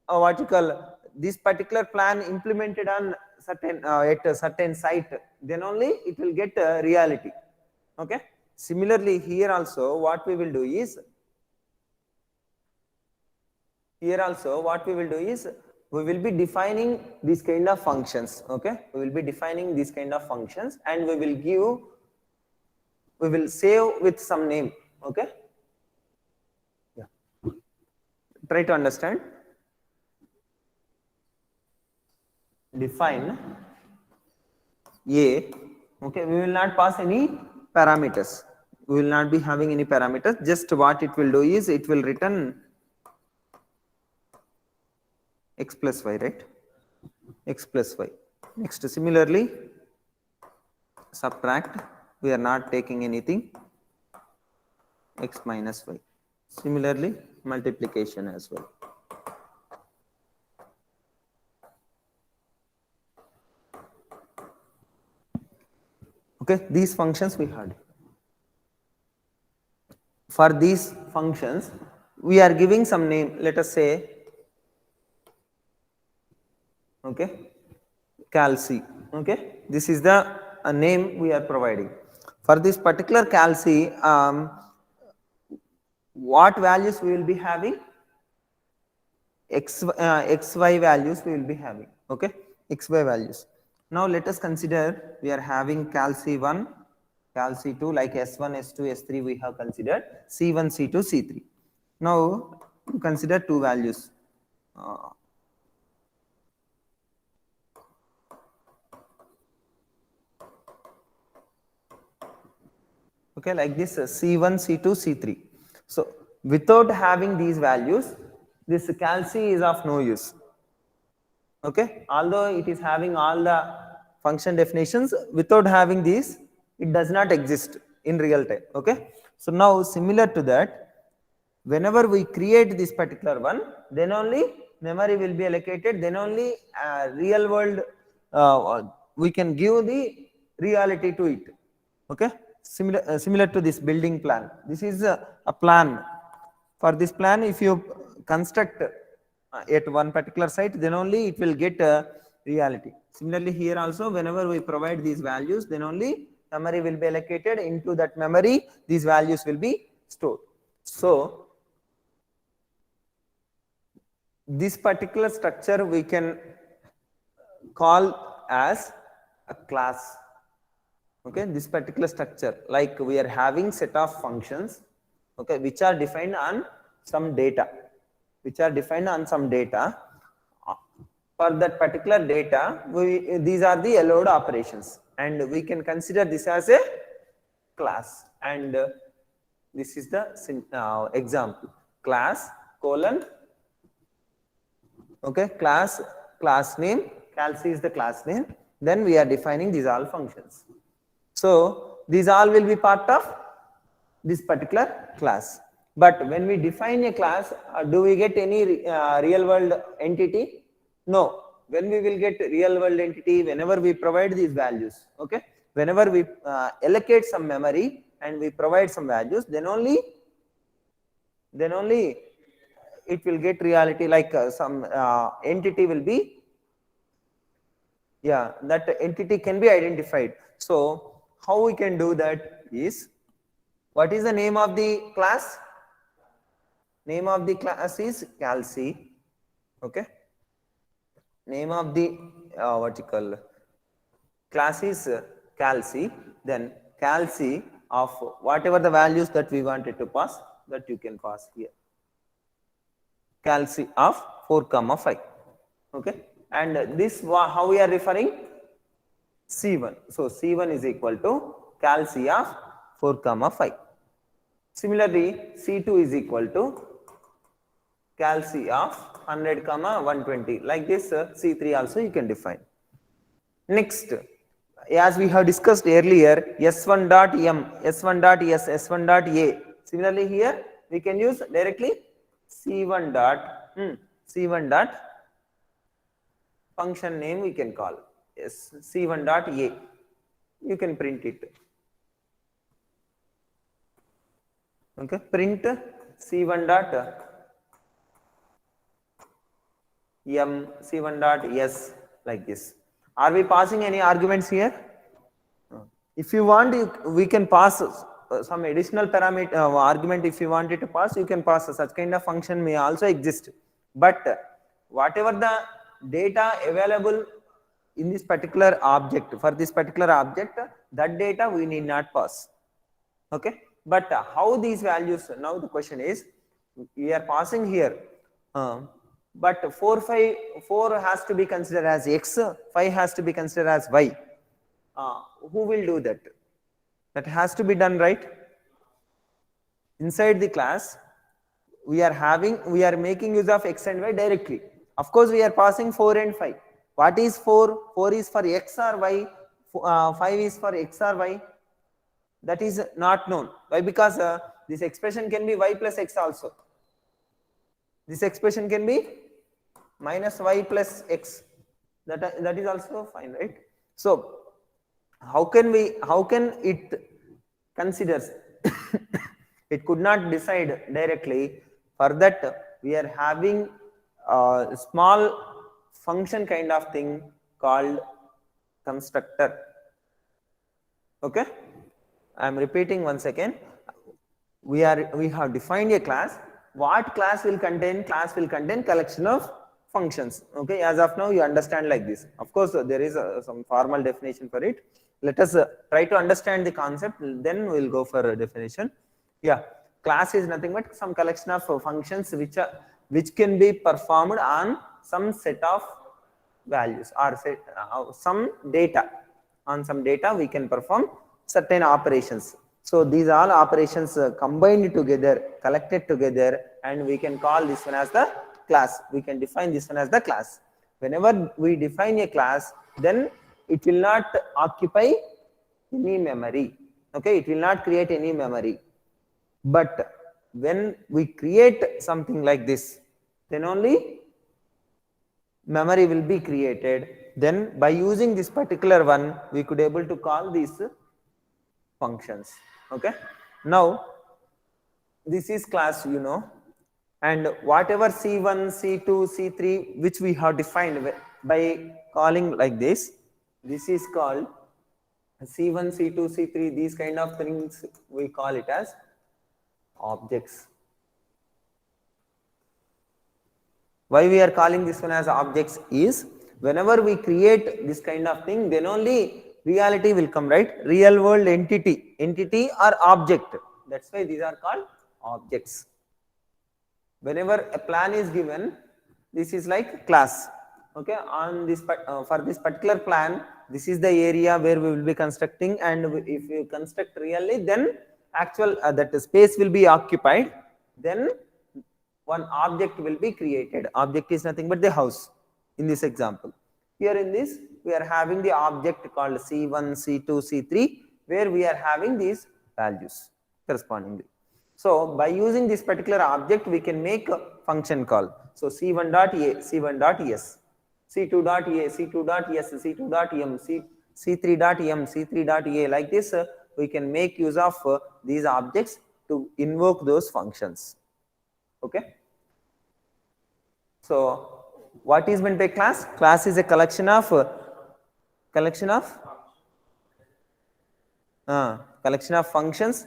S1: what you call this particular plan implemented on certain at a certain site, then only it will get reality. Okay, similarly here also what we will do is we will be defining these kind of functions. Okay, we will be defining these kind of functions, and we will save with some name. Okay, yeah, try to understand. Define A. Okay, we will not pass any parameters. We will not be having any parameters. Just what it will do is it will return x plus y, right? X plus y. Next, similarly, subtract. We are not taking anything. X minus y. Similarly, multiplication as well. Okay, these functions we had. For these functions, we are giving some name. Let us say, okay, calci. Okay, this is the name we are providing. For this particular calc, what values we will be having? XY values we will be having. Okay, XY values. Now let us consider we are having calc 1, calc 2, like S1, S2, S3 we have considered, C1, C2, C3. Now consider two values. Okay, like this C1, C2, C3. So without having these values, this calc is of no use. Okay, although it is having all the function definitions, without having these, it does not exist in real time. Okay, so now similar to that, whenever we create this particular one, then only memory will be allocated, then only real world we can give the reality to it. Okay, similar to this building plan. This is a plan. For this plan, if you construct at one particular site, then only it will get reality. Similarly here also, whenever we provide these values, then only memory will be allocated. Into that memory, these values will be stored. So this particular structure we can call as a class. Okay, this particular structure, like we are having set of functions, okay, which are defined on some data, for that particular data, these are the allowed operations, and we can consider this as a class. And this is the example: class colon, okay, class name, calc is the class name. Then we are defining these all functions. So these all will be part of this particular class. But when we define a class, do we get any real world entity? No. When we will get real world entity? Whenever we provide these values. Okay. Whenever we allocate some memory and we provide some values, then only it will get reality, like some entity will be, yeah, that entity can be identified. So how we can do that is, what is the name of the class? Name of the class is calc. Okay, name of the class is calc. Then calc of whatever the values that we wanted to pass, that you can pass here. Calc of 4, 5. Okay, and this how we are referring? C1. So C1 is equal to calc of 4, 5. Similarly, C2 is equal to calc of 100, 120. Like this, C3 also you can define. Next, as we have discussed earlier, S1 dot M, S1 dot S, S1 dot A. Similarly here, we can use directly C1 dot function name we can call. Yes, C1 dot A. You can print it. Okay, print C1 dot M, C1 dot S, like this. Are we passing any arguments here? If you want, we can pass some additional parameter argument. If you wanted to pass, you can pass. Such kind of function may also exist. But whatever the data available in this particular object, for this particular object, that data we need not pass. Okay, but how these values? Now the question is, we are passing here, but 4 has to be considered as X, 5 has to be considered as Y. Who will do that? That has to be done, right? Inside the class, we are making use of X and Y directly. Of course, we are passing 4 and 5. What is 4? 4 is for X or Y, 5 is for X or Y. That is not known. Why? Because this expression can be Y plus X also. This expression can be minus Y plus X. That is also fine, right? So how can it considers? It could not decide directly. For that, we are having a small function kind of thing called constructor. Okay, I am repeating once again. We have defined a class. What class will contain? Class will contain collection of functions. Okay, as of now you understand like this. Of course, there is some formal definition for it. Let us try to understand the concept, then we will go for a definition. Yeah, class is nothing but some collection of functions which can be performed on some set of values or set some data. On some data we can perform certain operations. So these all operations combined together, collected together, and we can call this one as the class. We can define this one as the class. Whenever we define a class, then it will not occupy any memory. Okay, it will not create any memory. But when we create something like this, then only memory will be created. Then by using this particular one, we could able to call these functions. Okay, now this is class, and whatever c1, c2, c3 which we have defined by calling like this is called c1, c2, c3. These kind of things we call it as objects. Why we are calling this one as objects is, whenever we create this kind of thing, then only reality will come, right? Real world entity or object. That's why these are called objects. Whenever a plan is given, this is like class. Okay, on this for this particular plan, this is the area where we will be constructing, and if you construct really, then actual that space will be occupied. Then one object will be created. Object is nothing but the house in this example. Here in this, we are having the object called C1, C2, C3, where we are having these values correspondingly. So by using this particular object, we can make a function call. So C1.a, C1.s, C2.a, C2.s, C2.m, C3.m, C3.a, like this, we can make use of these objects to invoke those functions. Okay. So what is meant by class? Class is a collection of functions.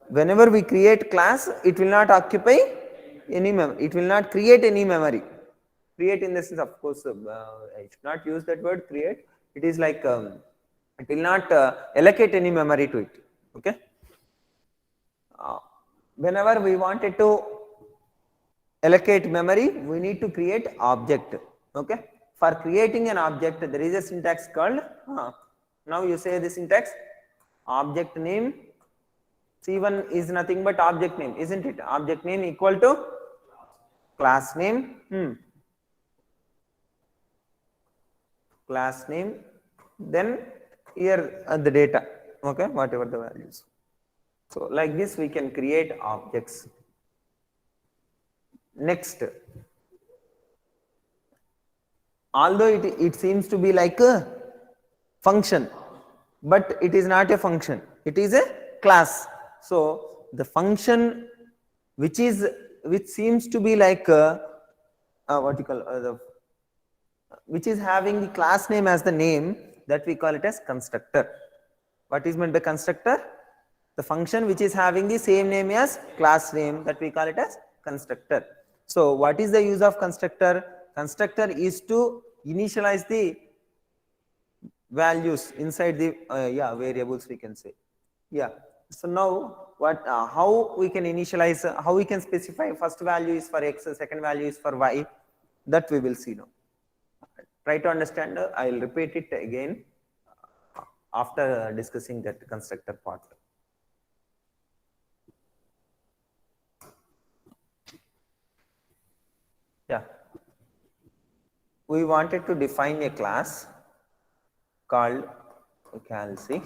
S1: Whenever we create class, it will not occupy any memory. It will not create any memory. Create in the sense, of course, I should not use that word create. It is like it will not allocate any memory to it. Okay. Whenever we wanted to allocate memory, we need to create object. Okay. For creating an object, there is a syntax called, now you say the syntax, object name. C1 is nothing but object name, isn't it? Object name equal to class name. Class name, then here the data. Okay, whatever the values. So like this we can create objects. Next, although it seems to be like a function, but it is not a function, it is a class. So the function which seems to be like which is having the class name as the name, that we call it as constructor. What is meant by constructor? The function which is having the same name as class name, that we call it as constructor. So what is the use of constructor? Constructor is to initialize the values inside the variables, we can say. Yeah. So now what how we can initialize, how we can specify first value is for x, second value is for y, that we will see now. Try to understand. I will repeat it again after discussing that constructor part. Yeah, we wanted to define a class called, okay, I'll see.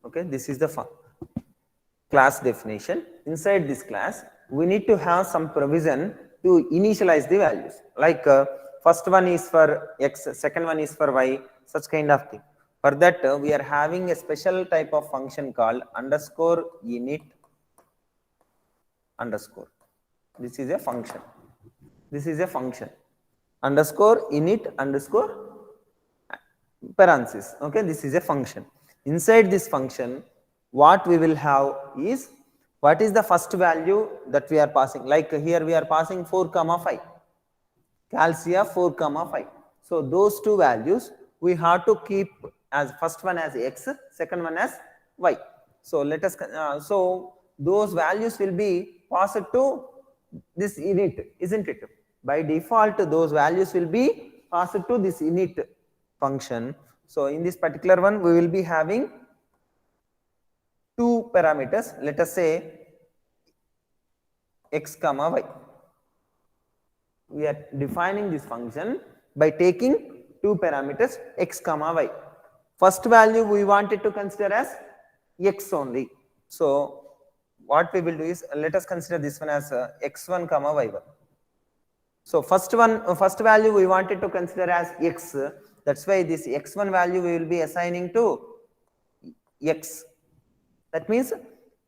S1: Okay, this is the class definition. Inside this class, we need to have some provision to initialize the values. Like first one is for x, second one is for y, such kind of thing. For that, we are having a special type of function called underscore init underscore. This is a function. This is a function. Underscore init underscore parenthesis. Okay, this is a function. Inside this function, what we will have is, what is the first value that we are passing? Like here we are passing 4 comma 5, calcia 4 comma 5. So those two values we have to keep as first one as x, second one as y. So let us so those values will be passed to this init, isn't it? By default those values will be passed to this init function. So in this particular one we will be having two parameters, let us say x comma y. We are defining this function by taking two parameters x comma y. First value we wanted to consider as x only. So what we will do is, let us consider this one as x1 comma y1. So first value we wanted to consider as x. That's why this x1 value we will be assigning to x. That means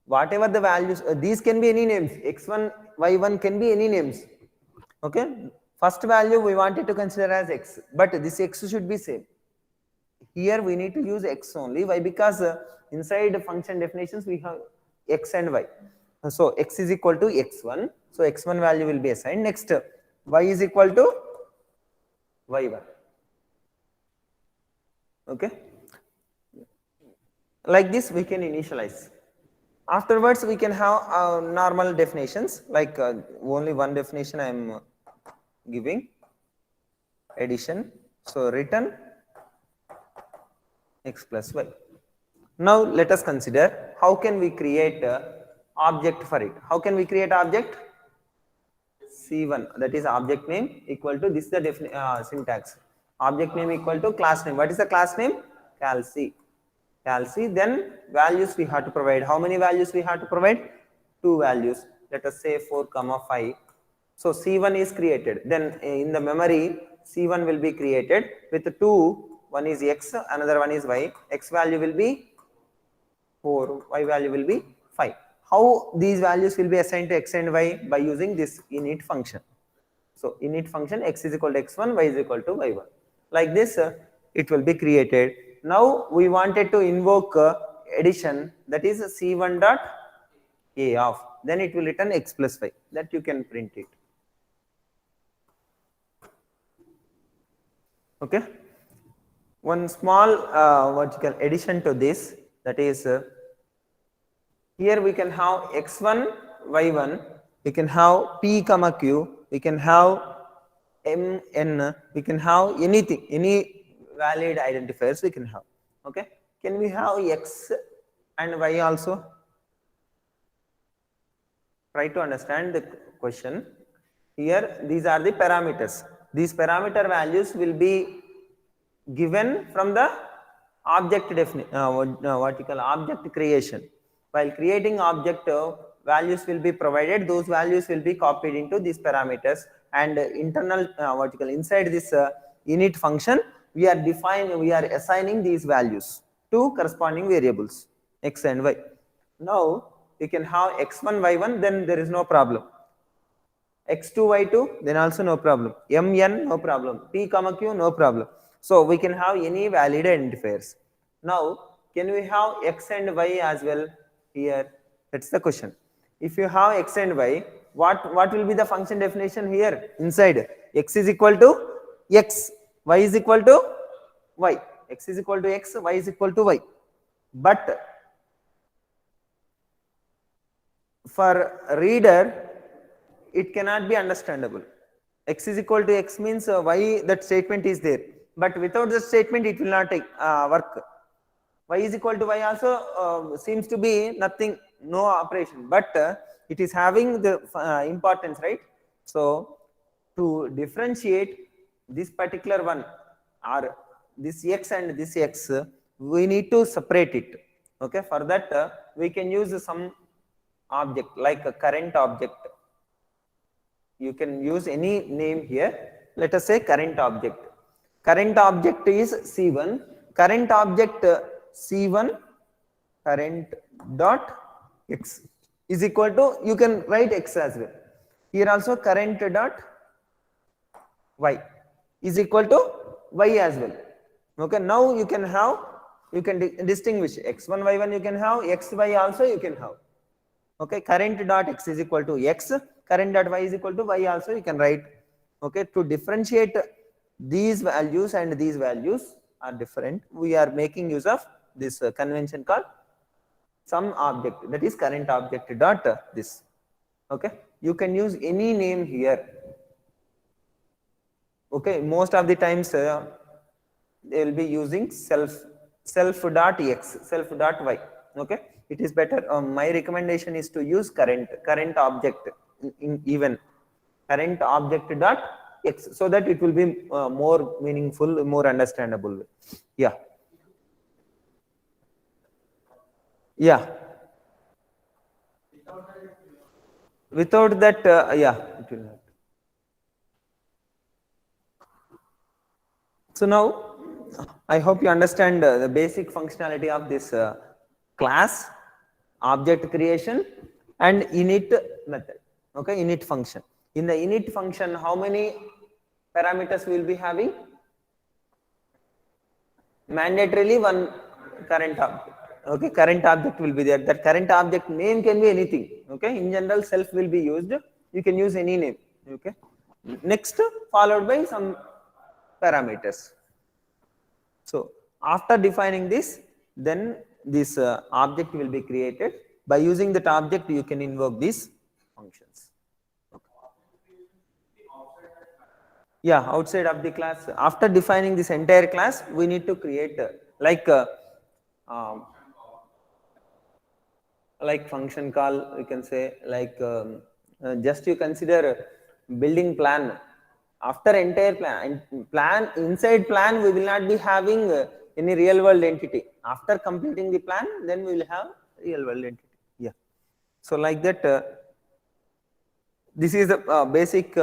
S1: whatever the values, these can be any names. x1, y1 can be any names. Okay. First value we wanted to consider as x, but this x should be same. Here we need to use x only. Why? Because inside function definitions we have x and y. So x is equal to x1. So x1 value will be assigned. Next, y is equal to y1. Okay. Like this we can initialize. Afterwards we can have normal definitions, like only one definition I am giving, addition. So return x plus y. Now let us consider how can we create object for it. How can we create object? C1, that is object name equal to, this is the syntax. Object name equal to class name. What is the class name? Calc. Then values we have to provide. How many values we have to provide? Two values. Let us say 4 comma 5. So C1 is created. Then in the memory C1 will be created with two. One is x, another one is y. X value will be 4, y value will be 5. How these values will be assigned to x and y? By using this init function. So init function, x is equal to x1, y is equal to y1. Like this it will be created. Now we wanted to invoke addition, that is c1 dot a of, then it will return x plus y, that you can print it. Okay. One small vertical addition to this, that is here we can have x1, y1, we can have p comma q, we can have m, n, we can have anything, any valid identifiers we can have. Okay. Can we have x and y also? Try to understand the question. Here these are the parameters. These parameter values will be given from the object object creation. While creating object, values will be provided. Those values will be copied into these parameters, and internal inside this init function we are assigning these values to corresponding variables x and y. Now we can have x1, y1, then there is no problem. x2, y2, then also no problem. mn, no problem. p comma q, no problem. So we can have any valid identifiers. Now can we have x and y as well here? That's the question. If you have x and y, what will be the function definition here inside? X is equal to x, y is equal to y. X is equal to x, y is equal to y. But for reader it cannot be understandable. X is equal to x means y, that statement is there, but without the statement it will not work. Y is equal to y also seems to be nothing, no operation, but it is having the importance, right? So to differentiate this particular one, or this x and this x, we need to separate it. Okay, for that we can use some object like a current object. You can use any name here. Let us say current object. Current object is C1. Current object C1 current dot x is equal to, you can write x as well. Here also current dot y is equal to y as well. Okay, now you can distinguish x1, y1 you can have, xy also you can have. Okay, current dot x is equal to x, current dot y is equal to y also you can write. Okay, to differentiate these values and these values are different, we are making use of this convention called some object, that is current object dot this. Okay, you can use any name here. Okay, most of the times they will be using self dot x, self dot y. Okay, it is better. My recommendation is to use current object in even current object dot x, so that it will be more meaningful, more understandable. Yeah, yeah. Without that, yeah, it will not. So now, I hope you understand the basic functionality of this class, object creation, and init method. Okay, init function. In the init function, how many parameters we will be having? Mandatorily one current object. Okay, current object will be there. That current object name can be anything. Okay, in general, self will be used. You can use any name. Okay, next followed by some parameters. So after defining this, then this object will be created. By using that object, you can invoke these functions. Yeah, outside of the class. After defining this entire class, we need to create um, like function call. You can say like just you consider building plan. After entire plan inside plan, we will not be having any real world entity. After completing the plan, then we will have real world entity. Yeah. So like that. This is the basic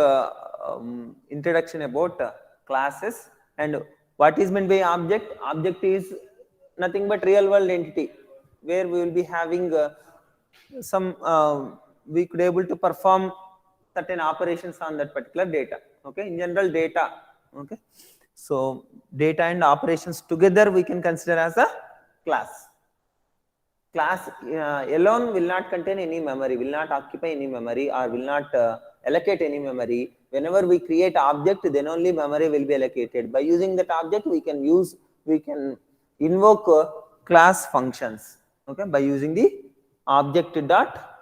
S1: introduction about classes, and what is meant by object. Object is nothing but real world entity, where we will be having some we could able to perform certain operations on that particular data. Okay, in general data. Okay, so data and operations together we can consider as a class. Class alone will not contain any memory, will not occupy any memory, or will not allocate any memory. Whenever we create object, then only memory will be allocated. By using that object, we can invoke class functions. Okay, by using the object dot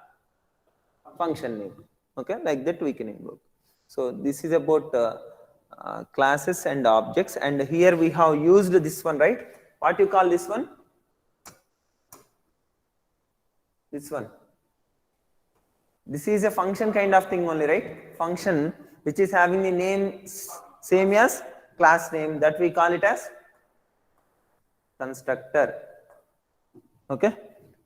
S1: function name. Okay, like that we can invoke. So this is about classes and objects, and here we have used this one, right? What you call this one? This one. This is a function kind of thing only, right? Function which is having the name same as class name, that we call it as constructor. Okay.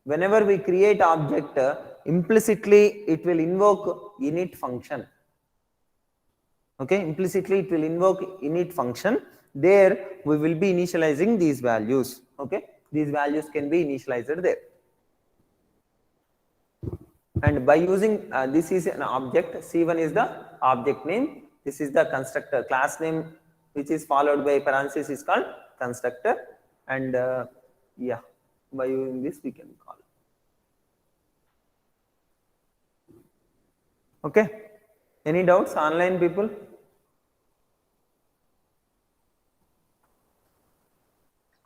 S1: Whenever we create object, implicitly it will invoke init function. Okay, implicitly it will invoke init function. There we will be initializing these values. Okay, these values can be initialized there. And by using this is an object, C1 is the object name, this is the constructor class name, which is followed by parenthesis is called constructor, and yeah, by using this we can call. Okay, any doubts online people?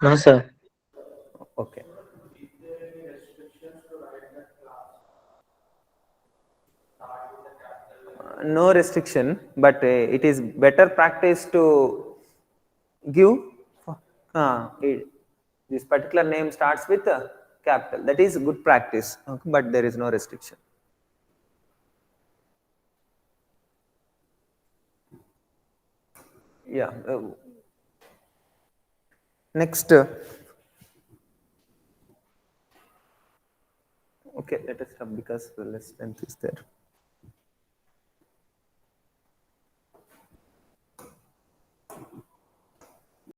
S2: No, sir.
S1: Okay. No restriction, but it is better practice to give this particular name starts with a capital. That is good practice, okay, but there is no restriction. Yeah. Next. Okay, let us stop because the less length is there.